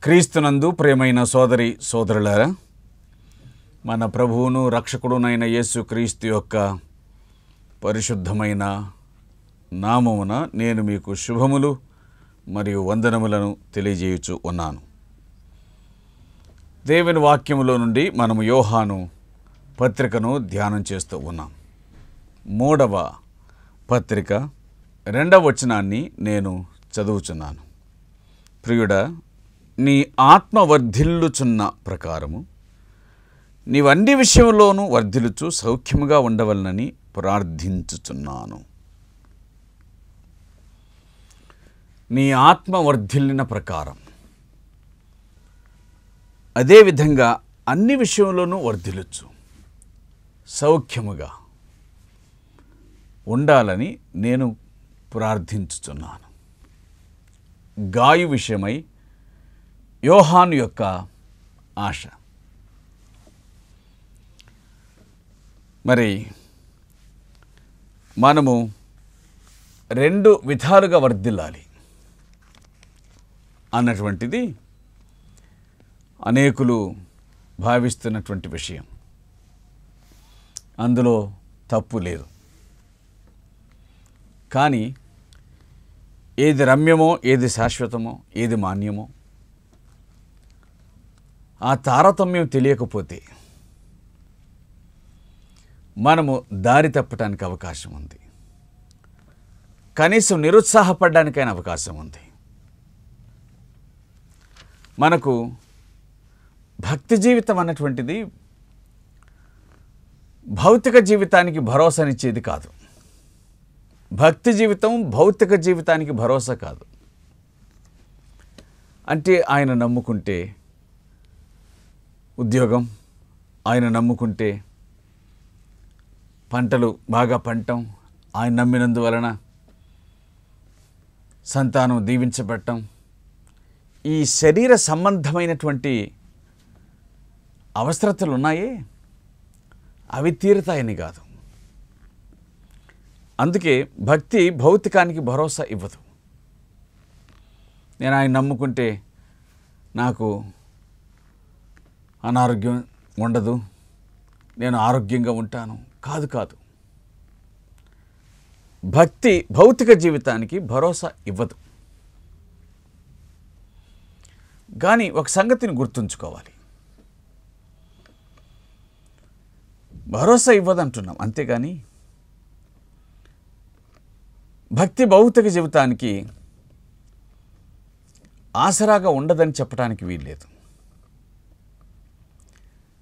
క్రీస్తునందు ప్రియమైన సోదరి సోదరులారా, మన ప్రభువును రక్షకుడునైన యేసు క్రీస్తు యొక్క పరిశుద్ధమైన నామమున నేను మీకు శుభములు మరియు వందనములను తెలియజేయుచు ఉన్నాను. దేవుని వాక్యములో నుండి మనము యోహాను పత్రికను ధ్యానం చేస్తూ ఉన్నాం. 3వ పత్రిక 2వ వచనాన్ని నేను చదువుచున్నాను. ప్రియుడా, నీ ఆత్మ వర్ధిల్లుచున్న ప్రకారము నీవన్ని విషయంలోనూ వర్ధిల్లుచు సౌఖ్యముగా ఉండవలనని ప్రార్థించుచున్నాను. నీ ఆత్మ వర్ధిల్లిన ప్రకారం, అదేవిధంగా అన్ని విషయంలోనూ వర్ధిల్లుచు సౌఖ్యముగా ఉండాలని నేను ప్రార్థించుచున్నాను. గాయు విషయమై యోహాను యొక్క ఆశ. మరి మనము 2 విధాలుగా వర్ధిల్లాలి అన్నటువంటిది అనేకులు భావిస్తున్నటువంటి విషయం. అందులో తప్పు లేదు. కానీ ఏది రమ్యమో, ఏది శాశ్వతమో, ఏది మాన్యమో ఆ తారతమ్యం తెలియకపోతే మనము దారి తప్పడానికి అవకాశం ఉంది. కనీసం నిరుత్సాహపడడానికైనా అవకాశం ఉంది. మనకు భక్తి జీవితం అన్నటువంటిది భౌతిక జీవితానికి భరోసానిచ్చేది కాదు. భక్తి జీవితం భౌతిక జీవితానికి భరోసా కాదు. అంటే ఆయన నమ్ముకుంటే ఉద్యోగం, ఆయన నమ్ముకుంటే పంటలు బాగా పండటం, ఆయన నమ్మినందువలన సంతానం దీవించబడటం, ఈ శరీర సంబంధమైనటువంటి అవసరతలు ఉన్నాయే అవి తీరుతాయని కాదు. అందుకే భక్తి భౌతికానికి భరోసా ఇవ్వదు. నేను ఆయన నమ్ముకుంటే నాకు అనారోగ్యం ఉండదు, నేను ఆరోగ్యంగా ఉంటాను. కాదు. భక్తి భౌతిక జీవితానికి భరోసా ఇవ్వదు. కానీ ఒక సంగతిని గుర్తుంచుకోవాలి. భరోసా ఇవ్వదంటున్నాం, అంతేగాని భక్తి భౌతిక జీవితానికి ఆసరాగా ఉండదని చెప్పడానికి వీల్లేదు.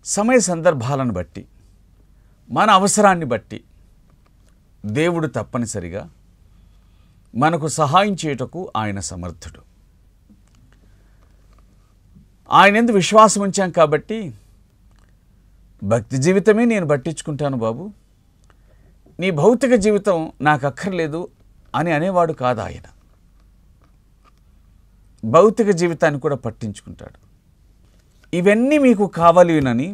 సమయ సందర్భాలను బట్టి, మన అవసరాన్ని బట్టి దేవుడు తప్పనిసరిగా మనకు సహాయం చేయుటకు ఆయన సమర్థుడు. ఆయన యందు విశ్వాసం ఉంచాం కాబట్టి భక్తి జీవితమే నేను పట్టించుకుంటాను బాబు, నీ భౌతిక జీవితం నాకు అక్కర్లేదు అని అనేవాడు కాదు. ఆయన భౌతిక జీవితాన్ని కూడా పట్టించుకుంటాడు. ఇవన్నీ మీకు కావాలినని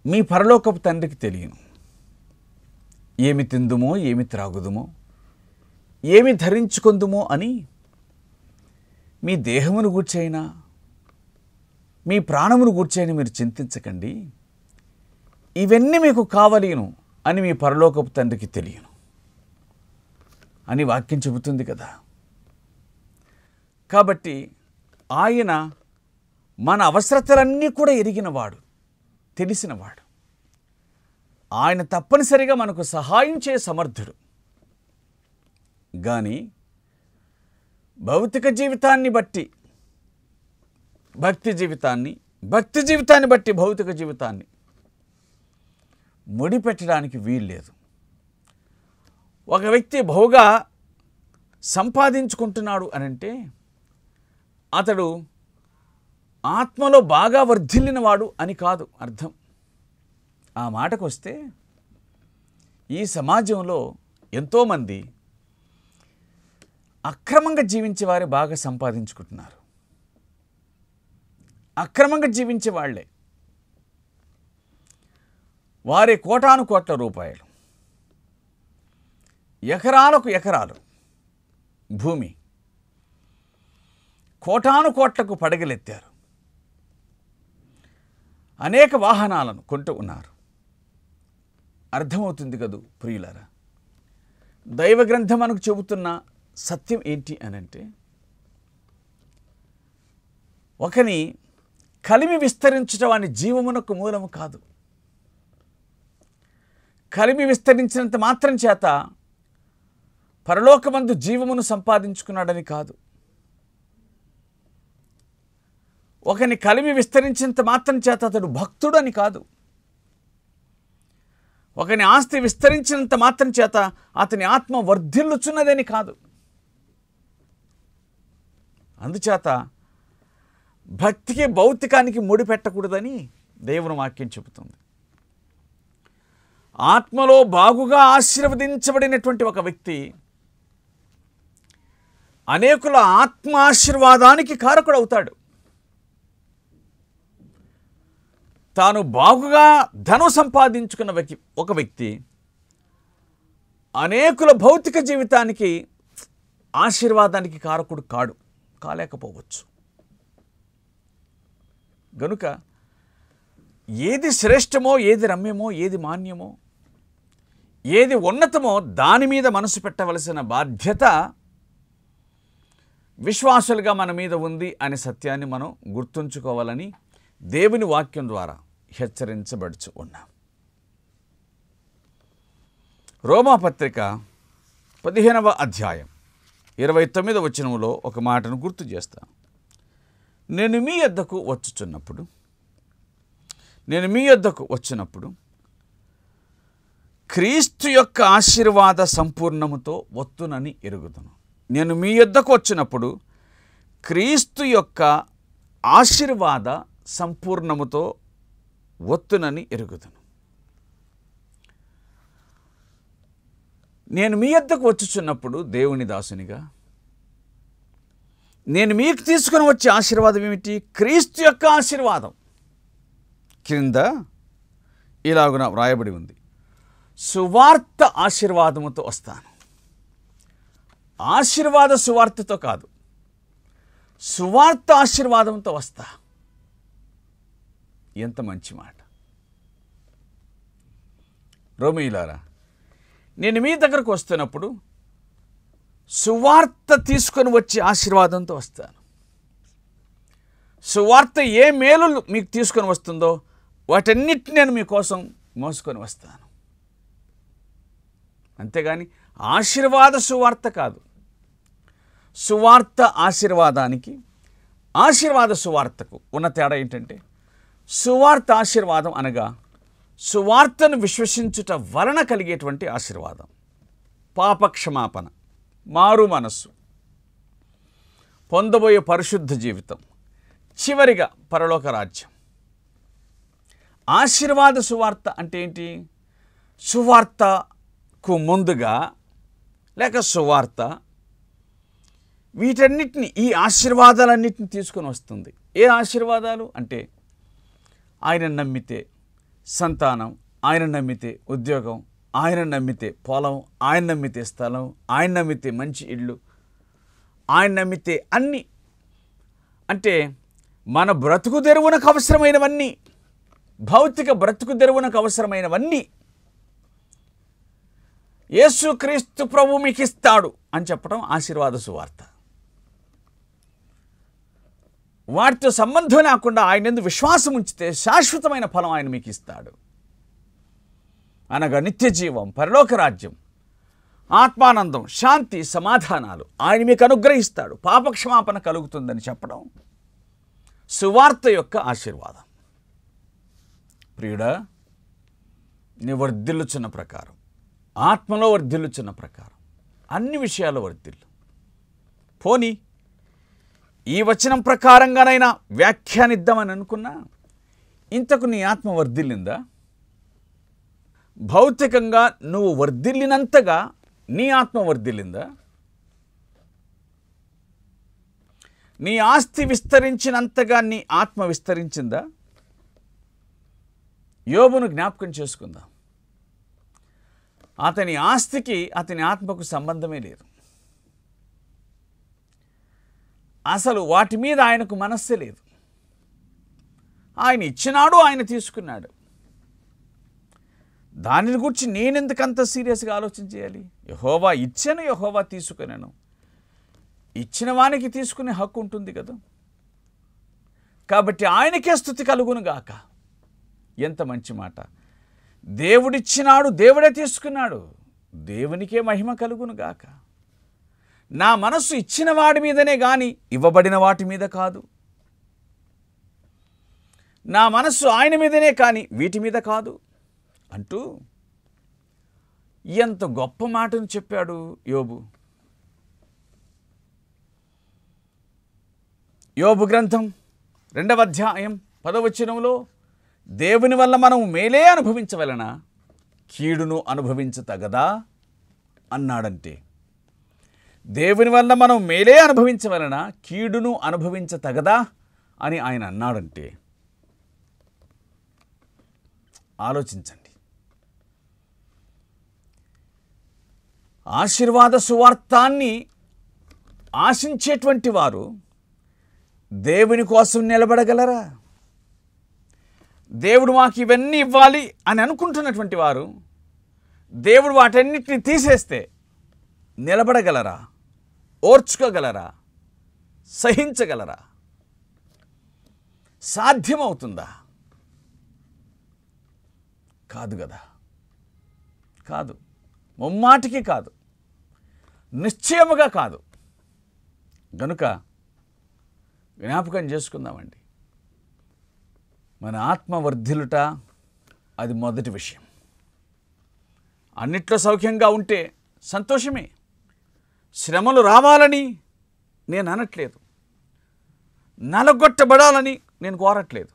మీ పరలోకపు తండ్రికి తెలియను. ఏమి తిందుమో, ఏమి త్రాగుదుమో, ఏమి ధరించుకొందుమో అని మీ దేహమును గూర్చైనా మీ ప్రాణమును గూర్చైనా మీరు చింతించకండి. ఇవన్నీ మీకు కావాలిను అని మీ పరలోకపు తండ్రికి తెలియను అని వాక్యం చెబుతుంది కదా. కాబట్టి ఆయన మన అవసరతలన్నీ కూడా ఎరిగినవాడు, తెలిసినవాడు. ఆయన తప్పనిసరిగా మనకు సహాయం చేయ సమర్థుడు. కానీ భౌతిక జీవితాన్ని బట్టి భక్తి జీవితాన్ని, భక్తి జీవితాన్ని బట్టి భౌతిక జీవితాన్ని ముడిపెట్టడానికి వీల్లేదు. ఒక వ్యక్తి బహుగా సంపాదించుకుంటున్నాడు అనంటే అతడు ఆత్మలో బాగా వర్ధిల్లినవాడు అని కాదు అర్థం. ఆ మాటకు వస్తే ఈ సమాజంలో ఎంతోమంది అక్రమంగా జీవించే వారే బాగా సంపాదించుకుంటున్నారు. అక్రమంగా జీవించే వాళ్ళే వారి కోటాను కోట్ల రూపాయలు, ఎకరాలకు ఎకరాలు భూమి కోటాను కోట్లకు పడగలెత్తారు. అనేక వాహనాలను కొంటూ ఉన్నారు. అర్థమవుతుంది కదూ ప్రియులారా, దైవ గ్రంథం మనకు చెబుతున్న సత్యం ఏంటి అనంటే, ఒకని కలిమి విస్తరించడం అని జీవమునకు మూలము కాదు. కలిమి విస్తరించినంత మాత్రం చేత పరలోకమందు జీవమును సంపాదించుకున్నాడని కాదు. ఒకని కలిమి విస్తరించినంత మాత్రం చేత అతడు భక్తుడు అని కాదు. ఒకని ఆస్తి విస్తరించినంత మాత్రం చేత అతని ఆత్మ వర్ధిల్లుచున్నదని కాదు. అందుచేత భక్తికి భౌతికానికి ముడిపెట్టకూడదని దేవుని వాక్యం చెబుతుంది. ఆత్మలో బాగుగా ఆశీర్వదించబడినటువంటి ఒక వ్యక్తి అనేకుల ఆత్మ ఆశీర్వాదానికి కారకుడు అవుతాడు. తాను బాగుగా ధనం సంపాదించుకున్న ఒక వ్యక్తి అనేకుల భౌతిక జీవితానికి ఆశీర్వాదానికి కారకుడు కాలేకపోవచ్చు. గనుక ఏది శ్రేష్టమో, ఏది రమ్యమో, ఏది మాన్యమో, ఏది ఉన్నతమో దాని మీద మనసు పెట్టవలసిన బాధ్యత విశ్వాసులుగా మన మీద ఉంది అనే సత్యాన్ని మనం గుర్తుంచుకోవాలని దేవుని వాక్యం ద్వారా హెచ్చరించబడుచు ఉన్నాం. రోమాపత్రిక 15వ అధ్యాయం 29వ వచనంలో ఒక మాటను గుర్తు చేస్తాను. నేను మీ యొద్దకు వచ్చినప్పుడు క్రీస్తు యొక్క ఆశీర్వాద సంపూర్ణముతో వత్తునని ఎరుగుదును. నేను మీ యొద్దకు వచ్చినప్పుడు క్రీస్తు యొక్క ఆశీర్వాద సంపూర్ణముతో వత్తునని ఎరుగుదును. నేను మీ యొద్దకు వచ్చుచున్నప్పుడు దేవుని దాసునిగా నేను మీకు తీసుకుని వచ్చే ఆశీర్వాదం ఏమిటి? క్రీస్తు యొక్క ఆశీర్వాదం. క్రింద ఇలాగున వ్రాయబడి ఉంది, సువార్త ఆశీర్వాదముతో వస్తాను. ఆశీర్వాద సువార్తతో కాదు, సువార్త ఆశీర్వాదంతో వస్తా. ఎంత మంచి మాట. రోమీయులారా, నేను మీ దగ్గరకు వస్తున్నప్పుడు సువార్త తీసుకొని వచ్చి ఆశీర్వాదంతో వస్తాను. సువార్త ఏ మేలు మీకు తీసుకొని వస్తుందో వాటన్నిటిని నేను మీకోసం మోసుకొని వస్తాను. అంతేగాని ఆశీర్వాద సువార్త కాదు. సువార్త ఆశీర్వాదానికి, ఆశీర్వాద సువార్తకు ఉన్న తేడా ఏంటంటే, సువార్త ఆశీర్వాదం అనగా సువార్తను విశ్వసించుట వలన కలిగేటువంటి ఆశీర్వాదం, పాపక్షమాపణ, మారు మనస్సు, పొందబోయే పరిశుద్ధ జీవితం, చివరిగా పరలోక రాజ్యం. ఆశీర్వాద సువార్త అంటే ఏంటి? సువార్తకు ముందుగా లేక సువార్త వీటన్నిటిని, ఈ ఆశీర్వాదాలన్నిటిని తీసుకొని వస్తుంది. ఏ ఆశీర్వాదాలు అంటే, ఆయన నమ్మితే సంతానం, ఆయన నమ్మితే ఉద్యోగం, ఆయన నమ్మితే పొలం, ఆయన నమ్మితే స్థలం, ఆయన నమ్మితే మంచి ఇళ్ళు, ఆయన నమ్మితే అన్నీ. అంటే మన బ్రతుకు తెరువునకు అవసరమైనవన్నీ, భౌతిక బ్రతుకు తెరువునకు అవసరమైనవన్నీ యేసుక్రీస్తు ప్రభు మీకు ఇస్తాడు అని చెప్పడం ఆశీర్వాద సువార్త. వాటితో సంబంధం లేకుండా ఆయన యందు విశ్వాసం ఉంచితే శాశ్వతమైన ఫలం ఆయన మీకు ఇస్తాడు. అనగా నిత్య జీవం, పరలోక రాజ్యం, ఆత్మానందం, శాంతి, సమాధానాలు ఆయన మీకు అనుగ్రహిస్తాడు. పాపక్షమాపణ కలుగుతుందని చెప్పడం సువార్త యొక్క ఆశీర్వాదం. ప్రియుడా, నీ వర్ధిల్లుచున్న ప్రకారం, ఆత్మలో వర్ధిల్లుచున్న ప్రకారం అన్ని విషయాల్లో వర్ధిల్లు. పోనీ ఈ వచనం ప్రకారంగానైనా వ్యాఖ్యానిద్దామని అనుకున్నా, ఇంతకు నీ ఆత్మ వర్ధిల్లిందా? భౌతికంగా నువ్వు వర్ధిల్లినంతగా నీ ఆత్మ వర్ధిల్లిందా? నీ ఆస్తి విస్తరించినంతగా నీ ఆత్మ విస్తరించిందా? యోబును జ్ఞాపకం చేసుకుందాం. అతని ఆస్తికి అతని ఆత్మకు సంబంధమే లేదు. అసలు వాటి మీద ఆయనకు మనస్సే లేదు. ఆయన ఇచ్చినాడు, ఆయన తీసుకున్నాడు. దానిని గురించి నేనెందుకంత సీరియస్గా ఆలోచన చేయాలి? యెహోవా ఇచ్చాను, యెహోవా తీసుకున్నాను. ఇచ్చిన వానికి తీసుకునే హక్కు ఉంటుంది కదా. కాబట్టి ఆయనకే స్తుతి కలుగును గాక. ఎంత మంచి మాట. దేవుడిచ్చినాడు, దేవుడే తీసుకున్నాడు, దేవునికే మహిమ కలుగును గాక. నా మనస్సు ఇచ్చిన వాడి మీదనే కానీ ఇవ్వబడిన వాటి మీద కాదు. నా మనస్సు ఆయన మీదనే కానీ వీటి మీద కాదు అంటూ ఎంత గొప్ప మాటను చెప్పాడు యోబు. యోబు గ్రంథం 2వ అధ్యాయం 10వ వచనంలో దేవుని వల్ల మనం మేలే అనుభవించవలన కీడును అనుభవించతగదా అన్నాడంటే, దేవుని వల్ల మనం మేలే అనుభవించవలన కీడును అనుభవించతగదా అని ఆయన అన్నాడంటే ఆలోచించండి. ఆశీర్వాద సువార్తాన్ని ఆశించేటువంటి వారు దేవుని కోసం నిలబడగలరా? దేవుడు మాకు ఇవన్నీ ఇవ్వాలి అని అనుకుంటున్నటువంటి వారు దేవుడు వాటన్నిటిని తీసేస్తే నిలబడగలరా? ఓర్చుకోగలరా? సహించగలరా? సాధ్యమవుతుందా? కాదు కదా. కాదు, ముమ్మాటికి కాదు, నిశ్చయముగా కాదు. గనుక జ్ఞాపకం చేసుకుందామండి. మన ఆత్మ వర్ధిల్లుట అది మొదటి విషయం. అన్నిట్లో సౌఖ్యంగా ఉంటే సంతోషమే. శ్రమలు రావాలని నేను అనట్లేదు, నలగొట్టబడాలని నేను కోరట్లేదు.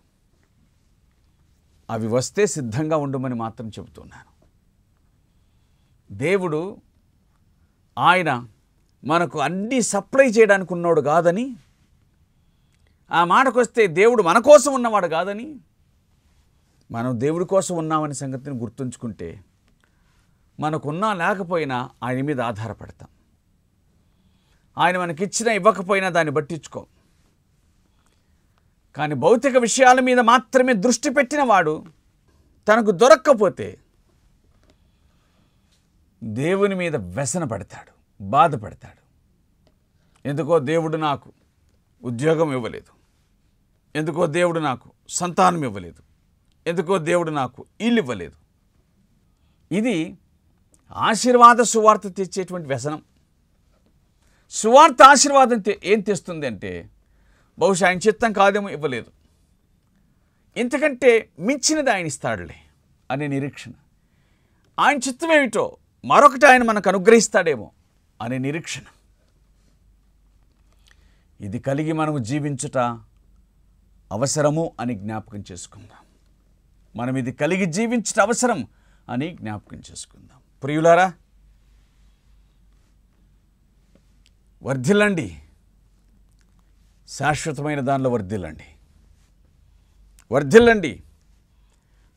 అవి వస్తే సిద్ధంగా ఉండమని మాత్రం చెబుతున్నాను. దేవుడు ఆయన మనకు అన్నీ సప్లై చేయడానికి ఉన్నాడు కాదని, ఆ మాటకు వస్తే దేవుడు మన కోసం ఉన్నవాడు కాదని, మనం దేవుడి కోసం ఉన్నామనే సంగతిని గుర్తుంచుకుంటే మనకున్నా లేకపోయినా ఆయన మీద ఆధారపడతాం. ఆయన మనకిచ్చినా ఇవ్వకపోయినా దాన్ని పట్టించుకో. కానీ భౌతిక విషయాల మీద మాత్రమే దృష్టి పెట్టిన వాడు తనకు దొరక్కపోతే దేవుని మీద వ్యసన పడతాడు, బాధపడతాడు. ఎందుకో దేవుడు నాకు ఉద్యోగం ఇవ్వలేదు, ఎందుకో దేవుడు నాకు సంతానం ఇవ్వలేదు, ఎందుకో దేవుడు నాకు ఇల్లు ఇవ్వలేదు. ఇది ఆశీర్వాద సువార్త తెచ్చేటువంటి వ్యసనం. సువార్త ఆశీర్వాదం ఏం తెస్తుంది అంటే, బహుశా ఆయన చిత్తం కాదేమో ఇవ్వలేదు, ఇంతకంటే మించినది ఆయన ఇస్తాడులే అనే నిరీక్షణ. ఆయన చిత్తం ఏమిటో మరొకటి ఆయన మనకు అనుగ్రహిస్తాడేమో అనే నిరీక్షణ. ఇది కలిగి మనము జీవించుట అవసరము అని జ్ఞాపకం చేసుకుందాం. మనం ఇది కలిగి జీవించుట అవసరం అని జ్ఞాపకం చేసుకుందాం. ప్రియులారా, వర్ధిల్లండి, శాశ్వతమైన దానిలో వర్ధిల్లండి. వర్ధిల్లండి,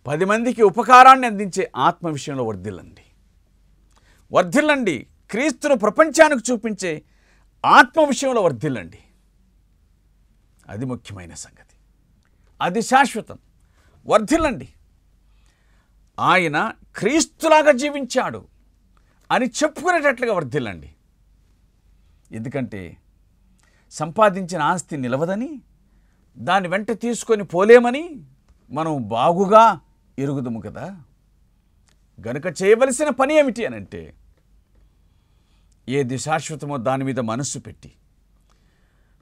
10 మందికి ఉపకారాన్ని అందించే ఆత్మ విషయంలో వర్ధిల్లండి. వర్ధిల్లండి, క్రీస్తును ప్రపంచానికి చూపించే ఆత్మ విషయంలో వర్ధిల్లండి. అది ముఖ్యమైన సంగతి, అది శాశ్వతం. వర్ధిల్లండి. ఆయన క్రీస్తులాగా జీవించాడు అని చెప్పుకునేటట్లుగా వర్ధిల్లండి. ఎందుకంటే సంపాదించిన ఆస్తి నిలవదని, దాని వెంట తీసుకొని పోలేమని మనం బాగుగా ఎరుగుదము కదా. గనుక చేయవలసిన పని ఏమిటి అనంటే, ఏది శాశ్వతమో దాని మీద మనస్సు పెట్టి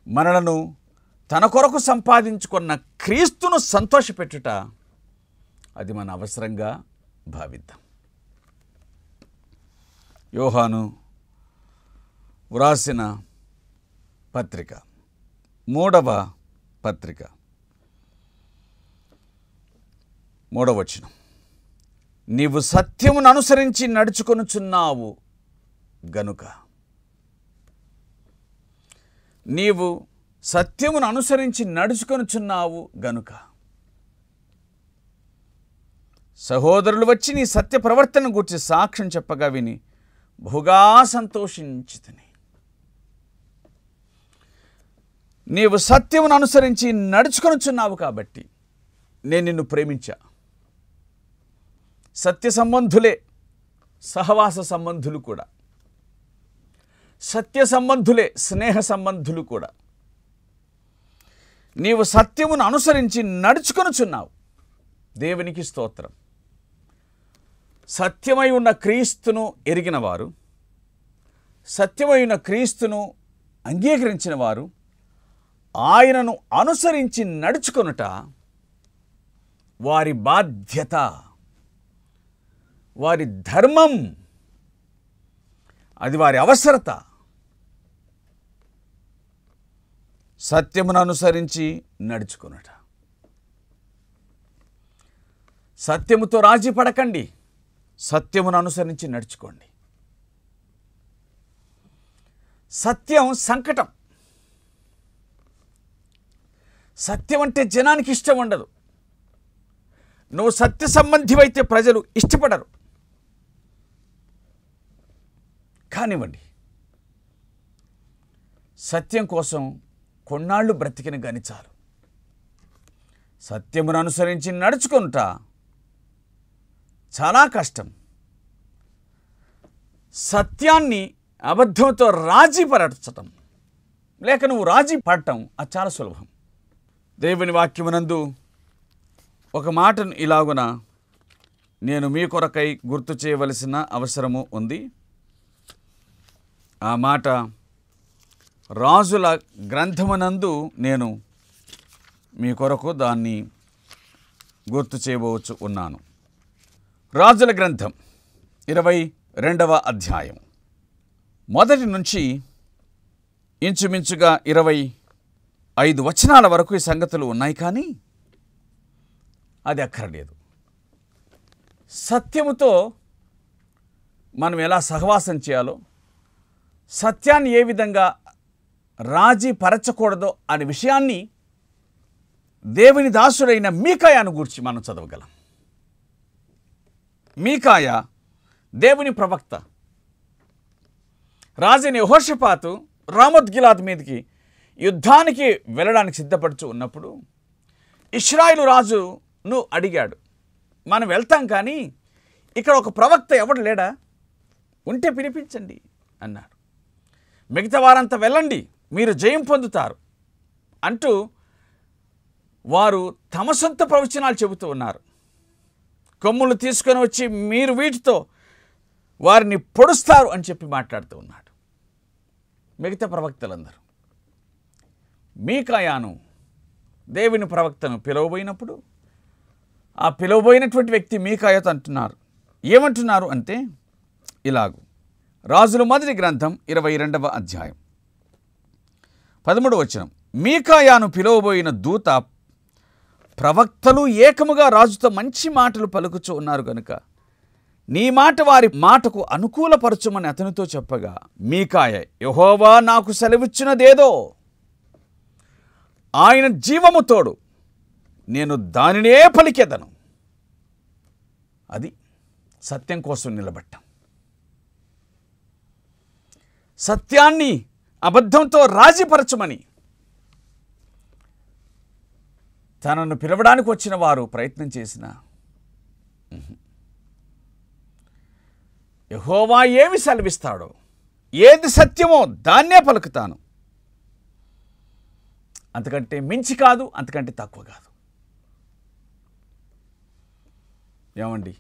మనలను తన కొరకు సంపాదించుకున్న క్రీస్తును సంతోషపెట్టుట, అది మన అవసరంగా భావిద్దాం. యోహాను వ్రాసిన పత్రిక, 3వ పత్రిక, 3వ వచనం, నీవు సత్యమును అనుసరించి నడుచుకొనుచున్నావు గనుక. నీవు సత్యమును అనుసరించి నడుచుకొనుచున్నావు గనుక సహోదరులు వచ్చి నీ సత్య ప్రవర్తన గురించి సాక్ష్యం చెప్పగా విని బహుగా సంతోషించితిని. నీవు సత్యమును అనుసరించి నడుచుకొనుచున్నావు కాబట్టి నేను నిన్ను ప్రేమించా. సత్య సంబంధులే సహవాస సంబంధులు కూడా, సత్య సంబంధులే స్నేహ సంబంధులు కూడా. నీవు సత్యమును అనుసరించి నడుచుకొనుచున్నావు. దేవునికి స్తోత్రం. సత్యమై ఉన్న క్రీస్తును ఎరిగిన వారు, సత్యమై ఉన్న క్రీస్తును అంగీకరించిన వారు ఆయనను అనుసరించి నడుచుకొనుట వారి బాధ్యత, వారి ధర్మం, అది వారి అవసరత. సత్యమును అనుసరించి నడుచుకొనుట. సత్యముతో రాజీ పడకండి, సత్యమును అనుసరించి నడుచుకోండి. సత్యం సంకటం. సత్యం అంటే జనానికి ఇష్టం ఉండదు. నువ్వు సత్య సంబంధివైతే ప్రజలు ఇష్టపడరు. కానివ్వండి, సత్యం కోసం కొన్నాళ్ళు బ్రతికిన గాని చాలు. సత్యమును అనుసరించి నడుచుకుంట చాలా కష్టం. సత్యాన్ని అబద్ధంతో రాజీ పరచటం, లేక నువ్వు రాజీ పడటం అది చాలా సులభం. దేవుని వాక్యమునందు ఒక మాటను ఇలాగున నేను మీ కొరకై గుర్తు చేయవలసిన అవసరము ఉంది. ఆ మాట రాజుల గ్రంథమునందు నేను మీ కొరకు దాన్ని గుర్తు చేయవచ్చు ఉన్నాను. రాజుల గ్రంథం 22వ అధ్యాయం మొదటి నుంచి ఇంచుమించుగా 25 వచనాల వరకు ఈ సంగతులు ఉన్నాయి. కానీ అది అక్కర్లేదు. సత్యముతో మనం ఎలా సహవాసం చేయాలో, సత్యాన్ని ఏ విధంగా రాజీ పరచకూడదో అనే విషయాన్ని దేవుని దాసుడైన మీకాయాను గూర్చి మనం చదవగలం. మీకాయా దేవుని ప్రవక్త. రాజైన యెహోషాపాతు రామోత్-గిలాద్ మీదకి యుద్ధానికి వెళ్ళడానికి సిద్ధపడుతూ ఉన్నప్పుడు ఇశ్రాయేలు రాజును అడిగాడు, మనం వెళ్తాం కానీ ఇక్కడ ఒక ప్రవక్త ఎవడు లేడా, ఉంటే పిలిపించండి అన్నాడు. మిగతా వారంతా వెళ్ళండి, మీరు జయం పొందుతారు అంటూ వారు తమ సొంత ప్రవచనాలు చెబుతూ ఉన్నారు. కొమ్ములు తీసుకొని వచ్చి మీరు వీటితో వారిని పొడుస్తారు అని చెప్పి మాట్లాడుతూ ఉన్నాడు మిగతా ప్రవక్తలందరూ. మీకాయాను దేవుని ప్రవక్తను పిలువబోయినప్పుడు ఆ పిలువబోయినటువంటి వ్యక్తి మీకాయాతో అంటున్నారు. ఏమంటున్నారు అంటే ఇలాగు. రాజుల మొదటి గ్రంథం 22వ అధ్యాయం 13వ వచనం. మీకాయాను పిలువబోయిన దూత, ప్రవక్తలు ఏకముగా రాజుతో మంచి మాటలు పలుకుచూ ఉన్నారు కనుక నీ మాట వారి మాటకు అనుకూలపరచుమని అతనితో చెప్పగా, మీకాయ, యెహోవా నాకు సెలవిచ్చినదేదో ఆయన జీవము తోడు నేను దానినే పలికెదను. అది సత్యం కోసం నిలబడ్డం. సత్యాన్ని అబద్ధంతో రాజీపరచమని తనను పిలవడానికి వచ్చిన వారు ప్రయత్నం చేసిన యెహోవా ఏమి సెలవిస్తాడో, ఏది సత్యమో దాన్నే పలుకుతాను. అంతకంటే మించి కాదు, అంతకంటే తక్కువ కాదు. ఏమండి,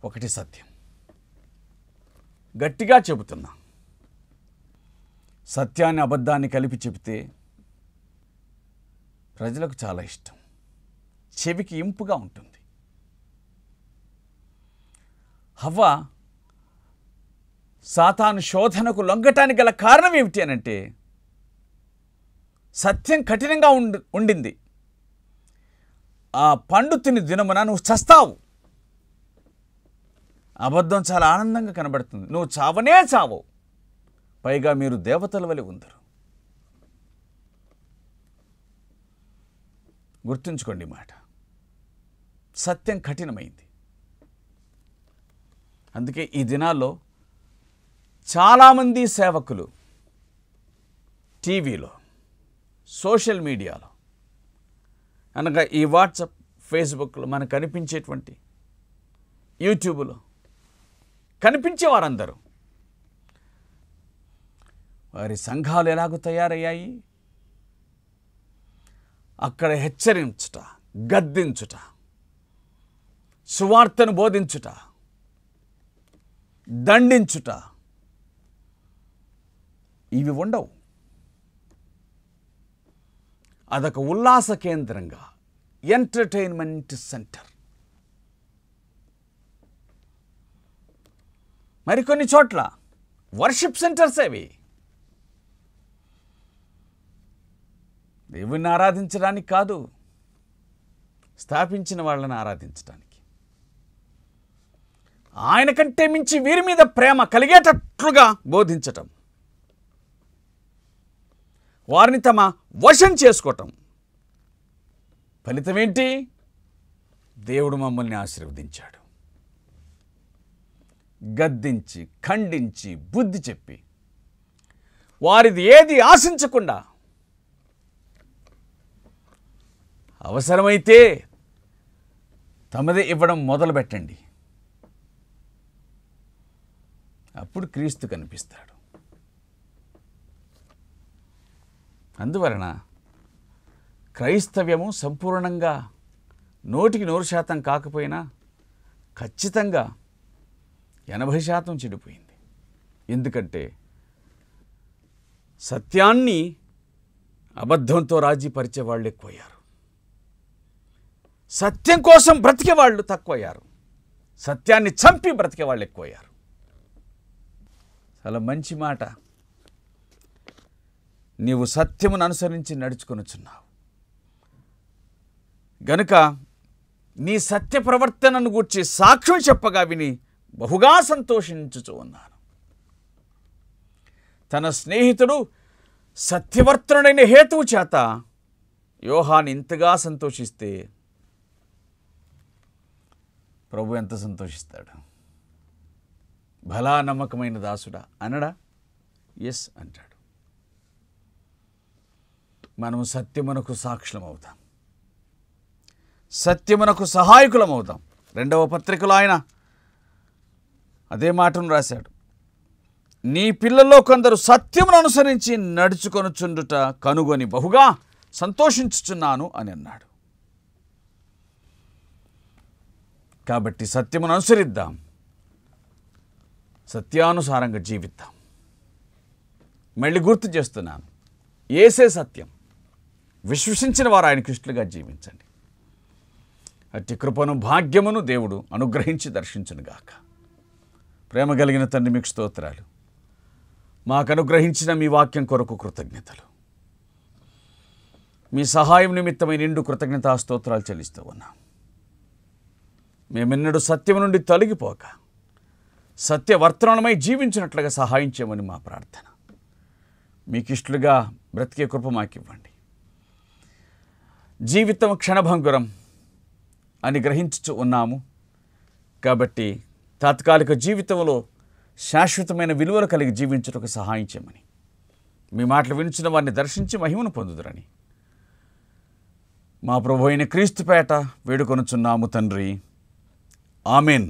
ఒకటి సత్యం, గట్టిగా చెబుతున్నా. సత్యాన్ని అబద్ధాన్ని కలిపి చెబితే ప్రజలకు చాలా ఇష్టం, చెవికి ఇంపుగా ఉంటుంది. హవ్వ సాతాను శోధనకు లొంగటానికి గల కారణం ఏమిటి అనంటే సత్యం కఠినంగా ఉండింది. ఆ పండు తిని దినమున నువ్వు చస్తావు. అబద్ధం చాలా ఆనందంగా కనబడుతుంది. నువ్వు చావనే చావవు, పైగా మీరు దేవతల వలె ఉందరు. గుర్తుంచుకోండి మాట. సత్యం కఠినమైంది. అందుకే ఈ దినాల్లో చాలామంది సేవకులు టీవీలో, సోషల్ మీడియాలో, అనగా ఈ వాట్సాప్, ఫేస్బుక్లో మనకు కనిపించేటువంటి, యూట్యూబ్లో కనిపించే వారందరూ వారి సంఘాలు ఎలాగో తయారయ్యాయి? అక్కడ హెచ్చరించుట, గద్దించుట, సువార్తను బోధించుట, దండించుట ఇవి ఉండవు. అదొక ఉల్లాస కేంద్రంగా, ఎంటర్టైన్మెంట్ సెంటర్. మరికొన్ని చోట్ల వర్షిప్ సెంటర్స్ అవి. దేవుణ్ణి ఆరాధించడానికి కాదు, స్థాపించిన వాళ్ళని ఆరాధించడానికి. ఆయన కంటే మించి వీరి మీద ప్రేమ కలిగేటట్లుగా బోధించటం, వారిని తమ వశం చేసుకోవటం. ఫలితం ఏంటి? దేవుడు మమ్మల్ని ఆశీర్వదించాడు. గద్దించి, ఖండించి, బుద్ధి చెప్పి, వారిది ఏది ఆశించకుండా, అవసరమైతే తమదే ఇవ్వడం మొదలుపెట్టండి. అప్పుడు క్రీస్తు కనిపిస్తాడు. అందువలన క్రైస్తవ్యము సంపూర్ణంగా 100% కాకపోయినా ఖచ్చితంగా 80% చెడిపోయింది. ఎందుకంటే సత్యాన్ని అబద్ధంతో రాజీ పరిచే వాళ్ళు ఎక్కువయ్యారు. సత్యం కోసం బ్రతికే వాళ్ళు తక్కువయ్యారు. సత్యాన్ని చంపి బ్రతికే వాళ్ళు ఎక్కువయ్యారు. చాలా మంచి మాట. నీవు సత్యమును అనుసరించి నడుచుకొనుచున్నావు గనుక నీ సత్య ప్రవర్తనను గూర్చి సాక్ష్యం చెప్పగా విని బహుగా సంతోషించుచూ ఉన్నాను. తన స్నేహితుడు సత్యవర్తనుడైన హేతువు చేత యోహాను ఇంతగా సంతోషిస్తే ప్రభు ఎంత సంతోషిస్తాడు? భలా నమ్మకమైన దాసుడా అనడా? ఎస్ అంటాడు. మనము సత్యమునకు సాక్షులం అవుతాం, సత్యమునకు సహాయకులం అవుతాం. 2వ పత్రికలో ఆయన అదే మాటను రాశాడు. నీ పిల్లల్లో కొందరు సత్యమును అనుసరించి నడుచుకొనుచుండుట కనుగొని బహుగా సంతోషించుచున్నాను అని అన్నాడు. కాబట్టి సత్యమును అనుసరిద్దాం, సత్యానుసారంగా జీవిద్దాం. మళ్ళీ గుర్తు చేస్తున్నాను, యేసే సత్యం. విశ్వసించిన వారు ఆయన కృష్ణులుగా జీవించండి. అట్టి కృపను భాగ్యమును దేవుడు అనుగ్రహించి దర్శించునుగాక. ప్రేమ కలిగిన తండ్రి, మీకు స్తోత్రాలు. మాకు అనుగ్రహించిన మీ వాక్యం కొరకు కృతజ్ఞతలు. మీ సహాయం నిమిత్తమైన నిండు కృతజ్ఞతా స్తోత్రాలు చెల్లిస్తూ ఉన్నాం. మేమెన్నడూ సత్యం నుండి తొలగిపోక సత్యవర్తనమై జీవించినట్లుగా సహాయం చేయమని మా ప్రార్థన. మీకు ఇష్టలుగా బ్రతికే కృప మాకివ్వండి. జీవితం క్షణభంగురం అని గ్రహించుచు ఉన్నాము. కాబట్టి తాత్కాలిక జీవితంలో శాశ్వతమైన విలువలు కలిగి జీవించుటకు సహాయం చేయమని, మీ మాటలు వినిచిన వారిని దర్శించి మహిమను పొందుదురని మా ప్రభు అయిన క్రీస్తు పేట వేడుకొనుచున్నాము తండ్రి. ఆమెన్.